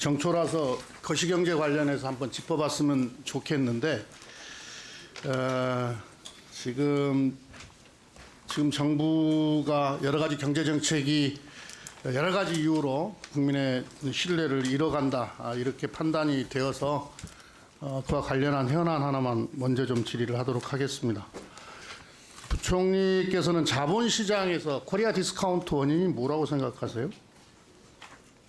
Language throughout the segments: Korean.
정초라서 거시경제 관련해서 한번 짚어봤으면 좋겠는데 지금 정부가 여러 가지 경제 정책이 여러 가지 이유로 국민의 신뢰를 잃어간다 이렇게 판단이 되어서 그와 관련한 현안 하나만 먼저 좀 질의를 하도록 하겠습니다. 부총리께서는 자본시장에서 코리아 디스카운트 원인이 뭐라고 생각하세요?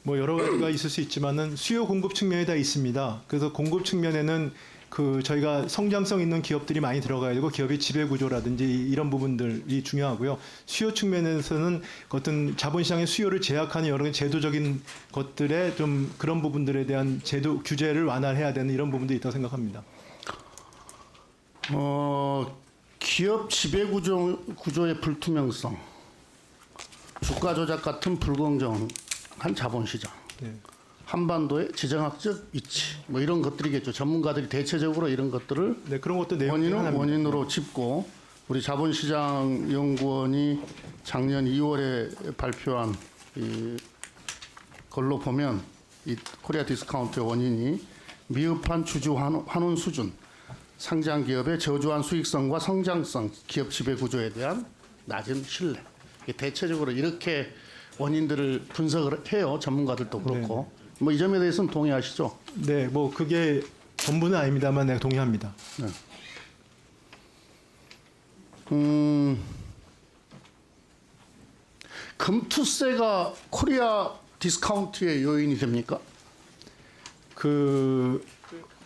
뭐 여러 가지가 있을 수 있지만은 수요 공급 측면이 다 있습니다. 그래서 공급 측면에는 저희가 성장성 있는 기업들이 많이 들어가야 되고 기업의 지배 구조라든지 이런 부분들이 중요하고요. 수요 측면에서는 어떤 자본시장의 수요를 제약하는 여러 가지 제도적인 것들에 좀 그런 부분들에 대한 제도 규제를 완화해야 되는 이런 부분도 있다고 생각합니다. 기업 지배 구조의 불투명성, 주가 조작 같은 불공정한 자본시장. 네. 한반도의 지정학적 위치 뭐 이런 것들이겠죠. 전문가들이 대체적으로 이런 것들을 네, 그런 것도 내용이 원인으로 짚고 우리 자본시장 연구원이 작년 2월에 발표한 이 걸로 보면 이 코리아 디스카운트의 원인이 미흡한 주주 환원 수준, 상장 기업의 저조한 수익성과 성장성, 기업 지배 구조에 대한 낮은 신뢰. 대체적으로 이렇게 원인들을 분석을 해요. 전문가들도 그렇고. 네. 뭐 이 점에 대해서는 동의하시죠? 네, 뭐 그게 전부는 아닙니다만 내가 동의합니다. 네. 금투세가 코리아 디스카운트의 요인이 됩니까?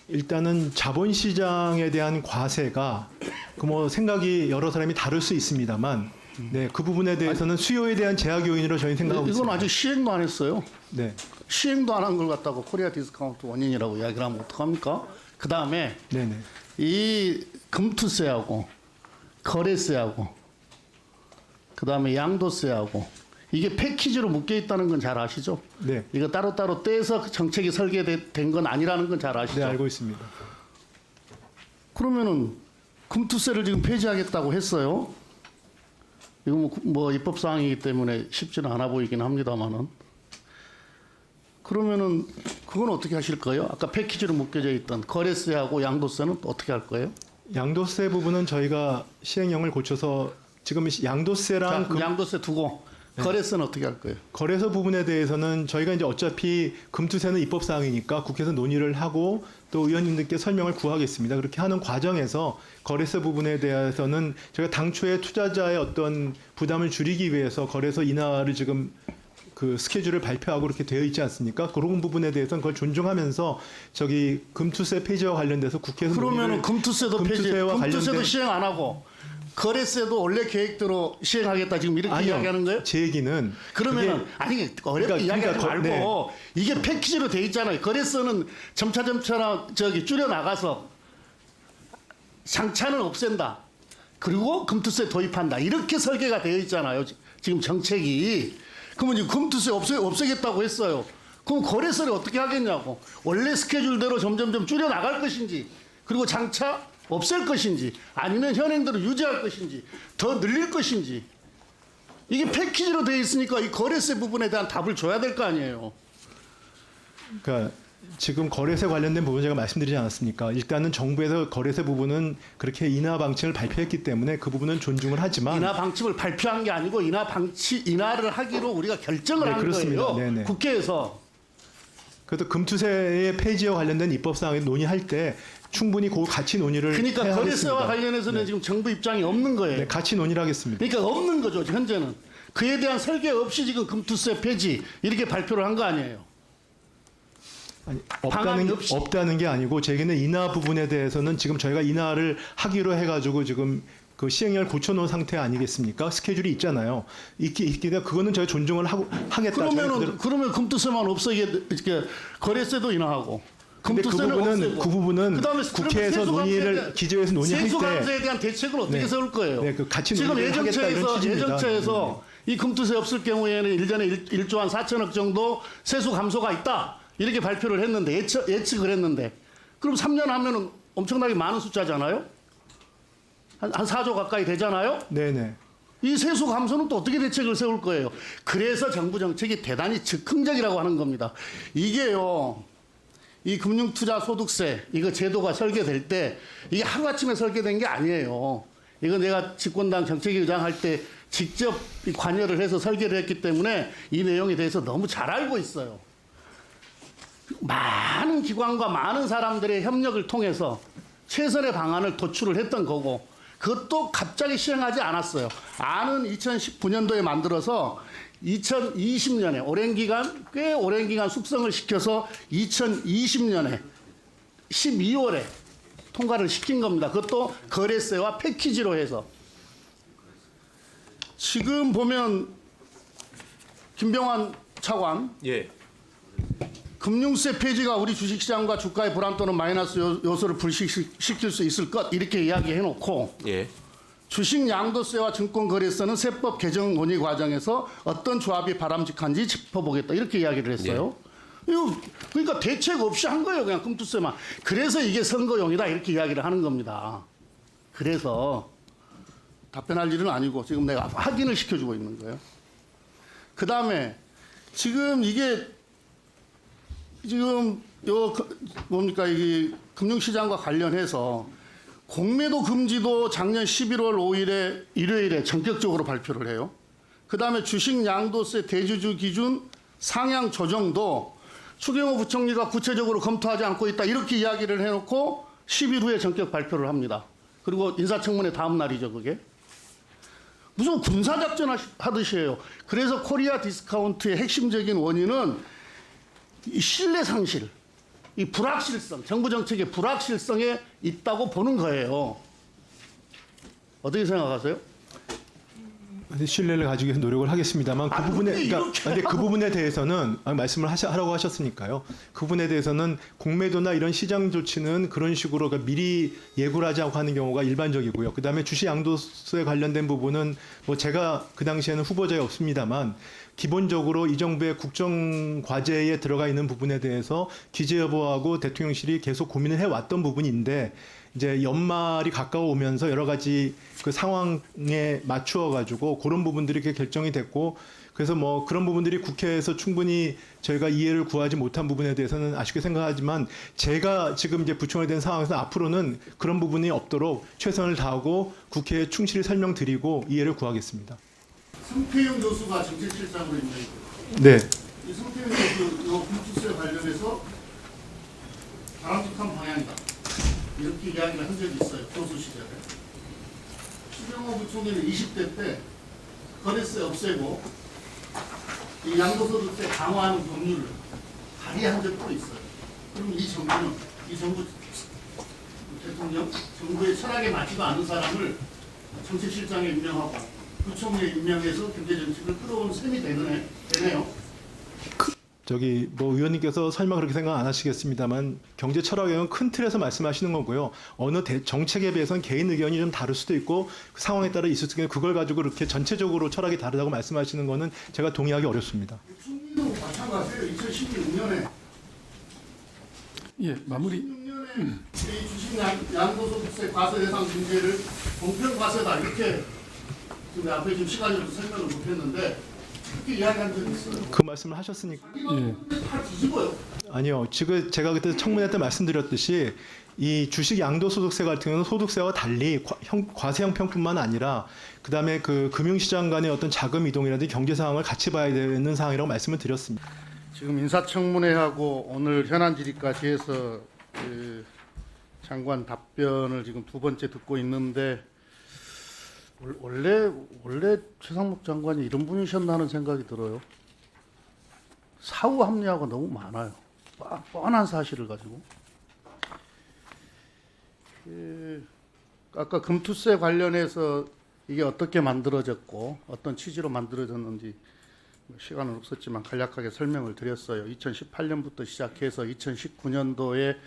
일단은 자본시장에 대한 과세가 뭐 생각이 여러 사람이 다를 수 있습니다만, 네, 그 부분에 대해서는 수요에 대한 제약 요인으로 저희 생각하고 있습니다. 이건 아직 시행도 안 했어요. 네. 시행도 안 한 걸 갖다가 코리아 디스카운트 원인이라고 이야기를 하면 어떡합니까? 그 다음에 네네. 이 금투세하고 거래세하고 그 다음에 양도세하고 이게 패키지로 묶여 있다는 건 잘 아시죠? 네. 이거 따로따로 떼서 정책이 설계된 건 아니라는 건 잘 아시죠? 네, 알고 있습니다. 그러면은 금투세를 지금 폐지하겠다고 했어요. 이거 뭐 입법 사항이기 때문에 쉽지는 않아 보이긴 합니다만은. 그러면은 그건 어떻게 하실 거예요? 아까 패키지로 묶여져 있던 거래세하고 양도세는 어떻게 할 거예요? 양도세 부분은 저희가 시행령을 고쳐서 지금 양도세랑 양도세 두고 거래세는 어떻게 할 거예요? 거래소 부분에 대해서는 저희가 이제 어차피 금투세는 입법 사항이니까 국회에서 논의를 하고 또 의원님들께 설명을 구하겠습니다. 그렇게 하는 과정에서 거래세 부분에 대해서는 저희가 당초에 투자자의 어떤 부담을 줄이기 위해서 거래소 인하를 지금 그 스케줄을 발표하고 그렇게 되어 있지 않습니까? 그런 부분에 대해서는 그걸 존중하면서 금투세 폐지와 관련돼서 국회에서 그러면은 금투세도 관련된 시행 안 하고 거래세도 원래 계획대로 시행하겠다 지금 이렇게 아니요, 이야기하는 거예요? 제 얘기는 그러면 어렵게 그러니까 이야기하지 말고 이게 패키지로 돼 있잖아요. 거래세는 점차나 줄여 나가서 상차는 없앤다. 그리고 금투세 도입한다. 이렇게 설계가 되어 있잖아요. 지금 정책이. 그러면 이제 금투세 없애겠다고 했어요. 그럼 거래세를 어떻게 하겠냐고. 원래 스케줄대로 점점점 줄여 나갈 것인지, 그리고 장차 없앨 것인지, 아니면 현행대로 유지할 것인지, 더 늘릴 것인지. 이게 패키지로 되어 있으니까 이 거래세 부분에 대한 답을 줘야 될 거 아니에요. 그러니까 지금 거래세 관련된 부분 제가 말씀드리지 않았습니까? 일단은 정부에서 거래세 부분은 그렇게 인하 방침을 발표했기 때문에 그 부분은 존중을 하지만 인하 방침을 발표한 게 아니고 인하를 하기로 우리가 결정을 한 그렇습니다. 거예요. 네네. 국회에서. 그래서 금투세의 폐지와 관련된 입법사항을 논의할 때 충분히 그 같이 논의를 그러니까 해야 거래세와 하겠습니다. 관련해서는 네. 지금 정부 입장이 없는 거예요. 네, 같이 논의를 하겠습니다. 그러니까 없는 거죠, 현재는. 그에 대한 설계 없이 지금 금투세 폐지 이렇게 발표를 한 거 아니에요. 아니, 방안이 없이. 없다는 게 아니고 제게는 인하 부분에 대해서는 지금 저희가 인하를 하기로 해가지고 지금 그 시행령을 고쳐놓은 상태 아니겠습니까? 스케줄이 있잖아요. 있기 때문에 그거는 저희 존중을 하겠다. 그러면 금투세만 이렇게 거래세도 인하하고. 근데 금투세는 그 부분은 그다음에 국회에서 논의를 기재에서 논의할 때 세수감세에 대한 대책을 어떻게 네. 세울 거예요? 네, 그 같이 지금 논의를 하겠다 이런 취지입니다. 예정처에서 이 금투세 없을 경우에는 1년에 1조 한 4천억 정도 세수 감소가 있다. 이렇게 발표를 했는데 예측을 했는데 그럼 3년 하면은 엄청나게 많은 숫자잖아요. 한 4조 가까이 되잖아요. 네네. 이 세수 감소는 또 어떻게 대책을 세울 거예요? 그래서 정부 정책이 대단히 즉흥적이라고 하는 겁니다. 이게요, 이 금융투자소득세 이거 제도가 설계될 때 이게 하루아침에 설계된 게 아니에요. 이거 내가 집권당 정책위 의장 할 때 직접 관여를 해서 설계를 했기 때문에 이 내용에 대해서 너무 잘 알고 있어요. 많은 기관과 많은 사람들의 협력을 통해서 최선의 방안을 도출을 했던 거고, 그것도 갑자기 시행하지 않았어요. 안은 2019년도에 만들어서 2020년에 꽤 오랜 기간 숙성을 시켜서 2020년에 12월에 통과를 시킨 겁니다. 그것도 거래세와 패키지로 해서. 지금 보면 김병환 차관, 예. 금융세 폐지가 우리 주식시장과 주가의 불안 또는 마이너스 요소를 불식시킬 수 있을 것 이렇게 이야기해놓고, 예. 주식 양도세와 증권거래세는 세법 개정 논의 과정에서 어떤 조합이 바람직한지 짚어보겠다 이렇게 이야기를 했어요. 이거 그러니까 대책 없이 한 거예요. 그냥 금투세만. 그래서 이게 선거용이다 이렇게 이야기를 하는 겁니다. 그래서 답변할 일은 아니고 지금 내가 확인을 시켜주고 있는 거예요. 그 다음에 지금 이게 지금 뭡니까 이 금융시장과 관련해서 공매도 금지도 작년 11월 5일에 일요일에 전격적으로 발표를 해요. 그 다음에 주식 양도세 대주주 기준 상향 조정도 추경호 부총리가 구체적으로 검토하지 않고 있다 이렇게 이야기를 해놓고 10일 후에 전격 발표를 합니다. 그리고 인사청문회 다음 날이죠 그게. 무슨 군사작전 하듯이 해요. 그래서 코리아 디스카운트의 핵심적인 원인은 이 신뢰 상실, 이 불확실성, 정부 정책의 불확실성에 있다고 보는 거예요. 어떻게 생각하세요? 신뢰를 가지기 위해서 노력을 하겠습니다만 그 부분에 근데 그러니까 근데 그 부분에 대해서는 말씀을 하라고 하셨으니까요. 그 부분에 대해서는 공매도나 이런 시장 조치는 그런 식으로 그러니까 미리 예고를 하지 않고 하는 경우가 일반적이고요. 그다음에 주식 양도세 관련된 부분은 뭐 제가 그 당시에는 후보자에 없습니다만 기본적으로 이 정부의 국정 과제에 들어가 있는 부분에 대해서 기재 여부하고 대통령실이 계속 고민을 해왔던 부분인데 이제 연말이 가까워 오면서 여러 가지 그 상황에 맞추어 가지고 그런 부분들이 이렇게 결정이 됐고 그래서 뭐 그런 부분들이 국회에서 충분히 저희가 이해를 구하지 못한 부분에 대해서는 아쉽게 생각하지만 제가 지금 이제 부총리 된 상황에서 앞으로는 그런 부분이 없도록 최선을 다하고 국회에 충실히 설명드리고 이해를 구하겠습니다. 성태영 교수가 정책실장으로 임명이 됐어요. 네. 이 성태영 교수 요 금투세 관련해서 바람직한 방향이다. 이렇게 이야기를 한 적이 있어요. 교수 시절에. 추경호 부총리는 20대 때 거래세 없애고 이 양도소득세 강화하는 법률을 발의한 적도 있어요. 그럼 이 정부는 이 정부 대통령 정부의 철학에 맞지도 않은 사람을 정책실장에 임명하고 부총리에 임명해서 경제정책을 끌어온 셈이 되네요. 저기 뭐 의원님께서 설마 그렇게 생각 안 하시겠습니다만 경제 철학에는 큰 틀에서 말씀하시는 거고요. 어느 정책에 비해서는 개인 의견이 좀 다를 수도 있고 그 상황에 따라 있을 수도 있고 그걸 가지고 그렇게 전체적으로 철학이 다르다고 말씀하시는 거는 제가 동의하기 어렵습니다. 총리도 마찬가지예요. 2016년에 예, 마무리. 2016년에 이 주식 양도소득세 과세 대상 문제를 공평 과세다 이렇게 지금 앞에 지금 시간이 없어서 설명을 못했는데 그렇게 이야기한 적이 있어요. 그 말씀을 하셨으니까. 다 뒤집어요. 아니요. 지금 제가 그때 청문회 때 말씀드렸듯이 이 주식 양도소득세 같은 경우는 소득세와 달리 과세 형평뿐만 아니라 그다음에 그 금융시장 간의 어떤 자금 이동이라든지 경제 상황을 같이 봐야 되는 상황이라고 말씀을 드렸습니다. 지금 인사청문회하고 오늘 현안 질의까지 해서 그 장관 답변을 지금 두 번째 듣고 있는데 원래 최상목 장관이 이런 분이셨나 하는 생각이 들어요. 사후 합리화가 너무 많아요. 뻔한 사실을 가지고. 아까 금투세 관련해서 이게 어떻게 만들어졌고 어떤 취지로 만들어졌는지 시간은 없었지만 간략하게 설명을 드렸어요. 2018년부터 시작해서 2019년도에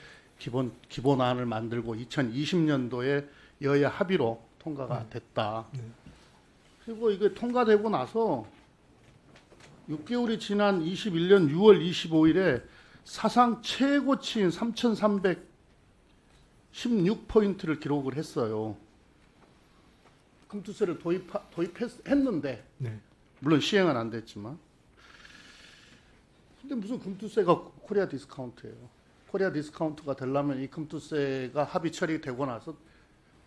기본안을 만들고 2020년도에 여야 합의로 통과가 됐다. 그리고 이게 통과되고 나서 6개월이 지난 21년 6월 25일에 사상 최고치인 3,316포인트를 기록을 했어요. 금투세를 도입했는데 네. 물론 시행은 안 됐지만 근데 무슨 금투세가 코리아 디스카운트예요. 코리아 디스카운트가 되려면 이 금투세가 합의 처리되고 나서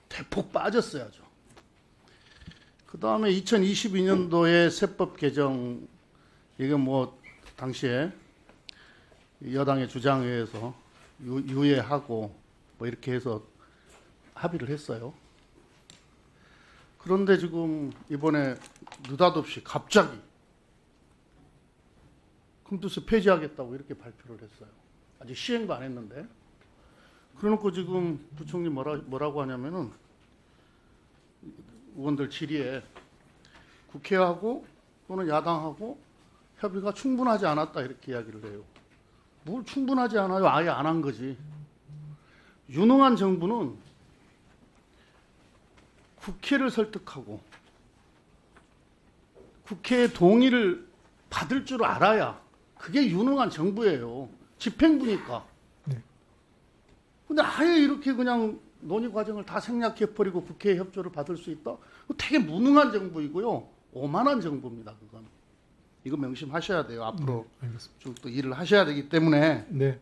대폭 빠졌어야죠. 그 다음에 2022년도에 세법 개정 이게 뭐 당시에 여당의 주장에 의해서 유예하고 뭐 이렇게 해서 합의를 했어요. 그런데 지금 이번에 느닷없이 갑자기 금투세 폐지하겠다고 이렇게 발표를 했어요. 아직 시행도 안 했는데. 그래놓고 지금 부총리 뭐라고 하냐면은 의원들 질의에 국회하고 또는 야당하고 협의가 충분하지 않았다 이렇게 이야기를 해요. 뭘 충분하지 않아요? 아예 안 한 거지. 유능한 정부는 국회를 설득하고 국회의 동의를 받을 줄 알아야 그게 유능한 정부예요. 집행부니까. 네. 근데 아예 이렇게 그냥 논의 과정을 다 생략해버리고 국회의 협조를 받을 수 있다? 되게 무능한 정부이고요. 오만한 정부입니다. 그건. 이거 명심하셔야 돼요. 앞으로 쭉 또 일을 하셔야 되기 때문에. 네.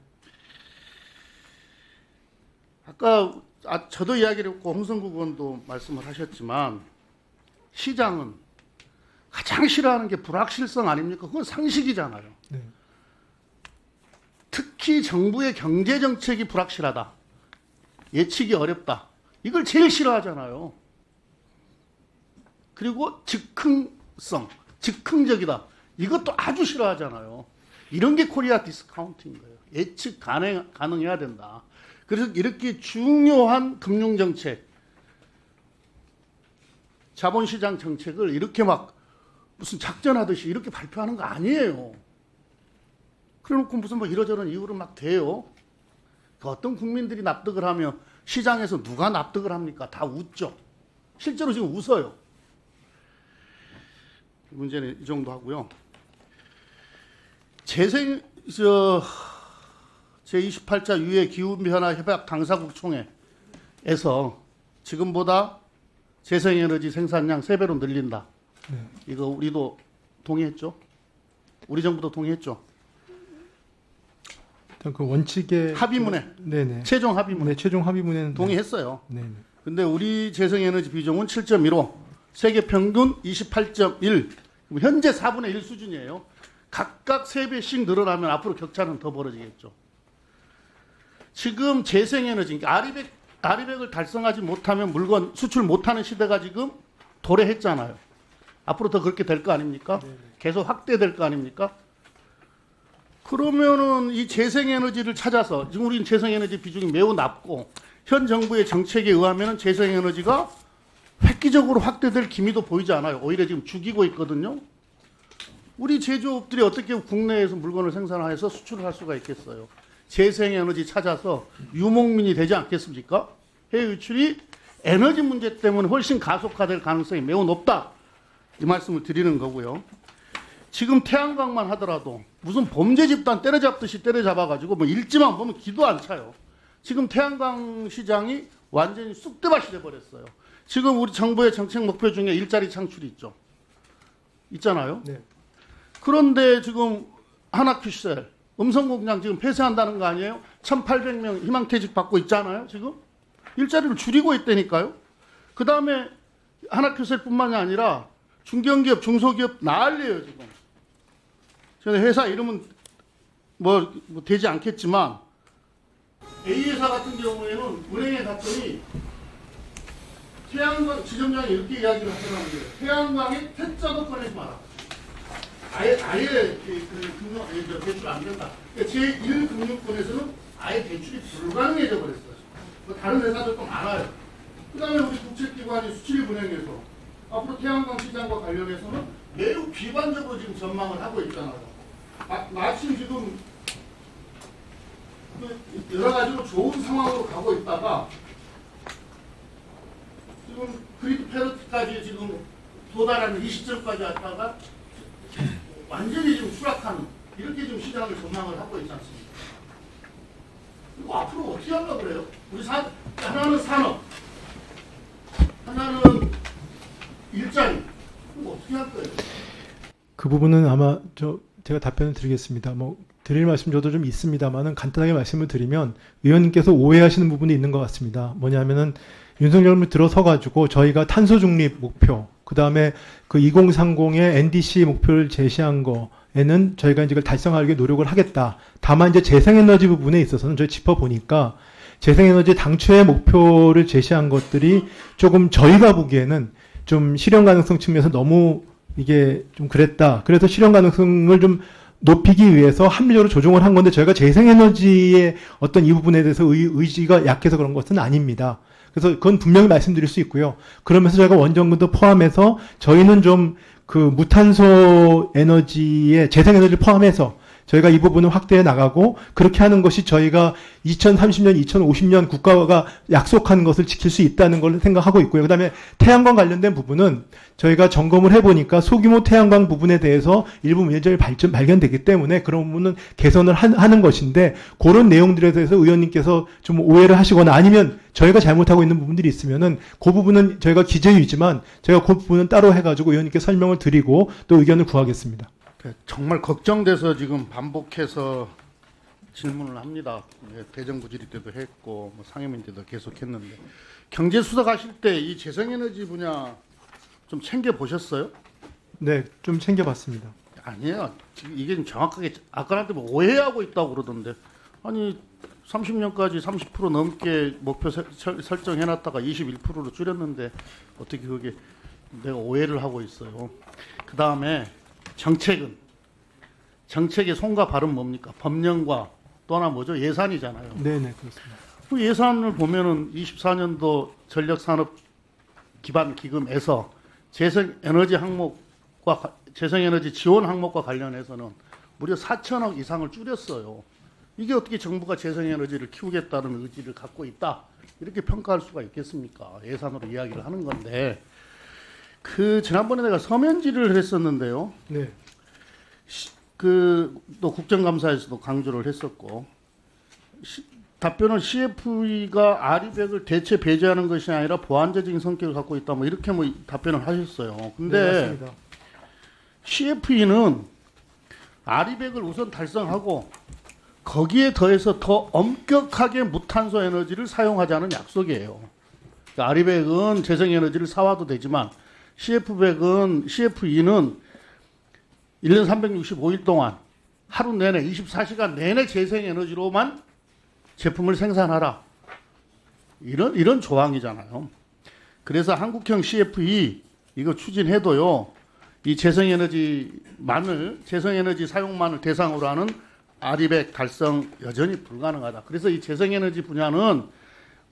아까 저도 이야기를 했고 홍성국 의원도 말씀을 하셨지만 시장은 가장 싫어하는 게 불확실성 아닙니까? 그건 상식이잖아요. 네. 특히 정부의 경제 정책이 불확실하다. 예측이 어렵다. 이걸 제일 싫어하잖아요. 그리고 즉흥성, 즉흥적이다. 이것도 아주 싫어하잖아요. 이런 게 코리아 디스카운트인 거예요. 예측 가능해야 된다. 그래서 이렇게 중요한 금융정책, 자본시장 정책을 이렇게 막 무슨 작전하듯이 이렇게 발표하는 거 아니에요. 그래놓고 무슨 뭐 이러저런 이유를 막 대요. 어떤 국민들이 납득을 하며 시장에서 누가 납득을 합니까? 다 웃죠. 실제로 지금 웃어요. 문제는 이 정도 하고요. 제28차 유해 기후변화 협약 당사국 총회에서 지금보다 재생에너지 생산량 3배로 늘린다. 네. 이거 우리도 동의했죠? 우리 정부도 동의했죠? 일단 그 원칙의 합의문에, 네네. 최종 합의문에 네, 최종 합의문에는 동의했어요. 네. 네. 근데 우리 재생에너지 비중은 7.15, 세계 평균 28.1, 현재 4분의 1 수준이에요. 각각 3배씩 늘어나면 앞으로 격차는 더 벌어지겠죠. 지금 재생에너지, 그러니까 아리백을 달성하지 못하면 물건 수출 못하는 시대가 지금 도래했잖아요. 앞으로 더 그렇게 될 거 아닙니까? 계속 확대될 거 아닙니까? 그러면은 이 재생에너지를 찾아서 지금 우리는 재생에너지 비중이 매우 낮고 현 정부의 정책에 의하면 재생에너지가 획기적으로 확대될 기미도 보이지 않아요. 오히려 지금 죽이고 있거든요. 우리 제조업들이 어떻게 국내에서 물건을 생산해서 수출을 할 수가 있겠어요? 재생에너지 찾아서 유목민이 되지 않겠습니까? 해외 유출이 에너지 문제 때문에 훨씬 가속화될 가능성이 매우 높다. 이 말씀을 드리는 거고요. 지금 태양광만 하더라도 무슨 범죄 집단 때려잡듯이 때려잡아가지고 뭐 일지만 보면 기도 안 차요. 지금 태양광 시장이 완전히 쑥대밭이 돼버렸어요. 지금 우리 정부의 정책 목표 중에 일자리 창출이 있잖아요. 네. 그런데 지금 하나큐셀 음성공장 지금 폐쇄한다는 거 아니에요? 1,800명 희망퇴직 받고 있잖아요. 지금 일자리를 줄이고 있다니까요. 그 다음에 하나큐셀뿐만이 아니라 중견기업, 중소기업 난리예요 지금. 저는 회사 이름은 뭐 되지 않겠지만 A회사 같은 경우에는 은행에 갔더니 태양광 지점장이 이렇게 이야기를 하더라고요. 태양광에 퇴짜도 꺼내지 마라. 아예 금융 대출 안 된다. 그러니까 제1금융권에서는 아예 대출이 불가능해져 버렸어요. 뭐 다른 회사들도 많아요. 그다음에 우리 국책기관이 수출입은행에서 앞으로 태양광 시장과 관련해서는 매우 비관적으로 지금 전망을 하고 있잖아요. 마침 지금 여러 가지로 좋은 상황으로 가고 있다가 지금 그리드 페러티까지 지금 도달하는 이 시점까지 왔다가 완전히 지금 추락하는 이렇게 지금 시장을 전망을 하고 있지 않습니까? 그리고 앞으로 어떻게 하려고 그래요? 우리 하나는 산업, 하나는 그 부분은 아마 제가 답변을 드리겠습니다. 뭐 드릴 말씀 저도 좀 있습니다만은 간단하게 말씀을 드리면 의원님께서 오해하시는 부분이 있는 것 같습니다. 뭐냐면은 윤석열 정부 들어서 가지고 저희가 탄소 중립 목표, 그 다음에 그 2030의 NDC 목표를 제시한 거에는 저희가 이제 그걸 달성하기 노력을 하겠다. 다만 이제 재생에너지 부분에 있어서는 저희 짚어보니까 재생에너지 당초의 목표를 제시한 것들이 조금 저희가 보기에는 좀 실현 가능성 측면에서 너무 이게 좀 그랬다. 그래서 실현 가능성을 좀 높이기 위해서 합리적으로 조정을 한 건데 저희가 재생에너지의 어떤 이 부분에 대해서 의지가 약해서 그런 것은 아닙니다. 그래서 그건 분명히 말씀드릴 수 있고요. 그러면서 저희가 원전군도 포함해서 저희는 좀 그 무탄소 에너지의 재생에너지를 포함해서 저희가 이 부분을 확대해 나가고 그렇게 하는 것이 저희가 2030년, 2050년 국가가 약속한 것을 지킬 수 있다는 걸 생각하고 있고요. 그다음에 태양광 관련된 부분은 저희가 점검을 해보니까 소규모 태양광 부분에 대해서 일부 문제점이 발견되기 때문에 그런 부분은 개선을 하는 것인데 그런 내용들에 대해서 의원님께서 좀 오해를 하시거나 아니면 저희가 잘못하고 있는 부분들이 있으면은 그 부분은 저희가 기재위지만 저희가 그 부분은 따로 해가지고 의원님께 설명을 드리고 또 의견을 구하겠습니다. 정말 걱정돼서 지금 반복해서 질문을 합니다. 대정부 질의 때도 했고 뭐 상임위 때도 계속 했는데 경제수석 하실 때 이 재생에너지 분야 좀 챙겨 보셨어요? 네, 좀 챙겨봤습니다. 아니에요. 지금 이게 좀 정확하게 아까한테 뭐 오해하고 있다고 그러던데 아니 30년까지 30% 넘게 목표 설정해놨다가 21%로 줄였는데 어떻게 그게 내가 오해를 하고 있어요. 그 다음에 정책의 손과 발은 뭡니까? 법령과 또나 뭐죠? 예산이잖아요. 네네 그렇습니다. 그 예산을 보면은 24년도 전력산업 기반 기금에서 재생에너지 항목과 재생에너지 지원 항목과 관련해서는 무려 4천억 이상을 줄였어요. 이게 어떻게 정부가 재생에너지를 키우겠다는 의지를 갖고 있다 이렇게 평가할 수가 있겠습니까? 예산으로 이야기를 하는 건데 그 지난번에 내가 서면 질의를 했었는데요. 네. 그 또 국정감사에서도 강조를 했었고 답변은 CFE가 아리백을 대체 배제하는 것이 아니라 보완제적인 성격을 갖고 있다 뭐 이렇게 뭐 답변을 하셨어요. 근데 네, CFE는 아리백을 우선 달성하고 거기에 더해서 더 엄격하게 무탄소 에너지를 사용하자는 약속이에요. 그러니까 아리백은 재생에너지를 사와도 되지만 CFE는 1년 365일 동안 하루 내내 24시간 내내 재생에너지로만 제품을 생산하라. 이런 조항이잖아요. 그래서 한국형 CFE 이거 추진해도요. 이 재생에너지 사용만을 대상으로 하는 아리백 달성 여전히 불가능하다. 그래서 이 재생에너지 분야는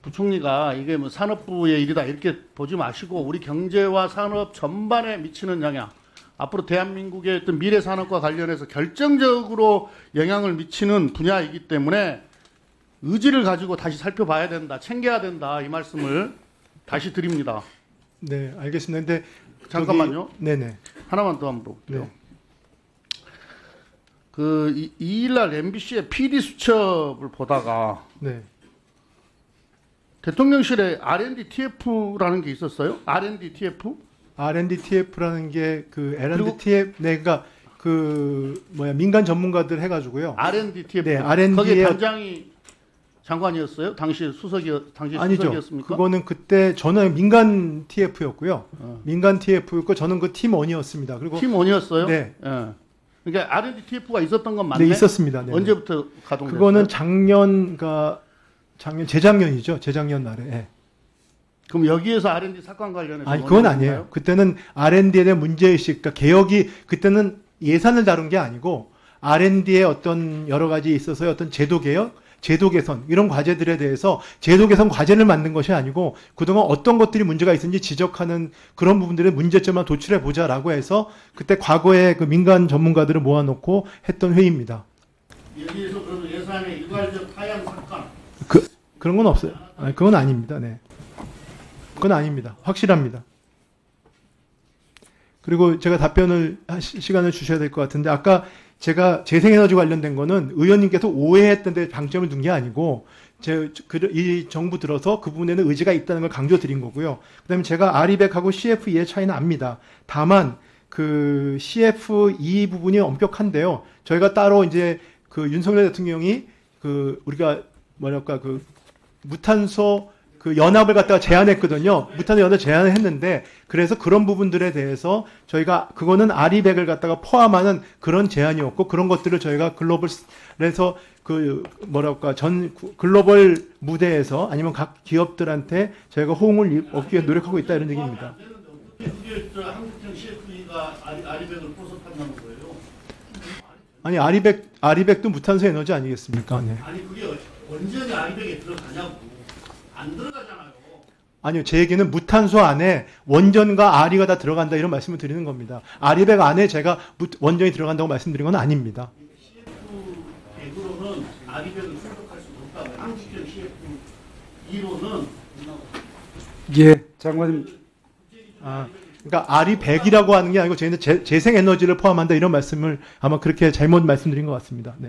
부총리가 이게 뭐 산업부의 일이다 이렇게 보지 마시고 우리 경제와 산업 전반에 미치는 영향, 앞으로 대한민국의 어떤 미래 산업과 관련해서 결정적으로 영향을 미치는 분야이기 때문에 의지를 가지고 다시 살펴봐야 된다, 챙겨야 된다 이 말씀을 다시 드립니다. 네, 알겠습니다. 근데 잠깐만요. 네네. 하나만 더 한번 볼게요. 네. 그 2일날 MBC의 PD 수첩을 보다가 네. 대통령실에 R&D TF라는 게 있었어요. R&D TF? R&D TF라는 게 그 R&D TF 네, 그러니까 그 뭐야 민간 전문가들 해가지고요. R&D TF. 네, R&D 거기에 단장이 장관이었어요? 당시 아니죠. 수석이었습니까? 그거는 그때 저는 민간 TF였고요. 민간 TF였고 저는 그 팀원이었습니다. 그리고 팀원이었어요? 네. 예. 그러니까 R&D TF가 있었던 건 맞네. 네, 있었습니다. 네. 언제부터 가동됐어요? 그거는 재작년이죠. 재작년 날에. 네. 그럼 여기에서 R&D 사건 관련해서 아니 그건 아니에요. 논의했나요? 그때는 R&D에 대한 문제의식, 그러니까 개혁이 그때는 예산을 다룬 게 아니고 R&D의 어떤 여러 가지 있어서의 어떤 제도 개혁, 제도 개선 이런 과제들에 대해서 제도 개선 과제를 만든 것이 아니고 그동안 어떤 것들이 문제가 있는지 지적하는 그런 부분들의 문제점만 도출해 보자라고 해서 그때 과거에 그 민간 전문가들을 모아놓고 했던 회의입니다. 여기에서 그래도 예산의 일괄적 하향 사건. 그런 건 없어요. 아니, 그건 아닙니다. 네. 그건 아닙니다. 확실합니다. 그리고 제가 답변을 시간을 주셔야 될 것 같은데 아까 제가 재생에너지 관련된 거는 의원님께서 오해했던 데 방점을 둔 게 아니고 이 정부 들어서 그 부분에는 의지가 있다는 걸 강조드린 거고요. 그다음에 제가 아리백하고 CFE의 차이는 압니다. 다만 그 CF2 부분이 엄격한데요. 저희가 따로 이제 그 윤석열 대통령이 그 우리가 뭐랄까 그 무탄소 그 연합을 갖다가 제안했거든요. 무탄소 연합 제안을 했는데 그래서 그런 부분들에 대해서 저희가 그거는 아리백을 갖다가 포함하는 그런 제안이었고 그런 것들을 저희가 글로벌에서 그 뭐랄까 전 글로벌 무대에서 아니면 각 기업들한테 저희가 호응을 얻기 위해 노력하고 있다 이런 얘기입니다. 그게 저 한국형 CF가 아리백을 포섭한다는 거예요. 아니 아리백도 무탄소 에너지 아니겠습니까? 네. 아니 그게 완전히 아리백에 들어가냐고. 안 들어가잖아요. 아니요, 제 얘기는 무탄소 안에 원전과 아리가 다 들어간다 이런 말씀을 드리는 겁니다. 아리백 안에 제가 원전이 들어간다고 말씀드린 건 아닙니다. CF100으로는 아리백을 출력할 수 없다고. 한국형 CF2로는 예, 장관님. 그러니까 아리백이라고 하는 게 아니고 저희는 재생에너지를 포함한다 이런 말씀을 아마 그렇게 잘못 말씀드린 것 같습니다. 네.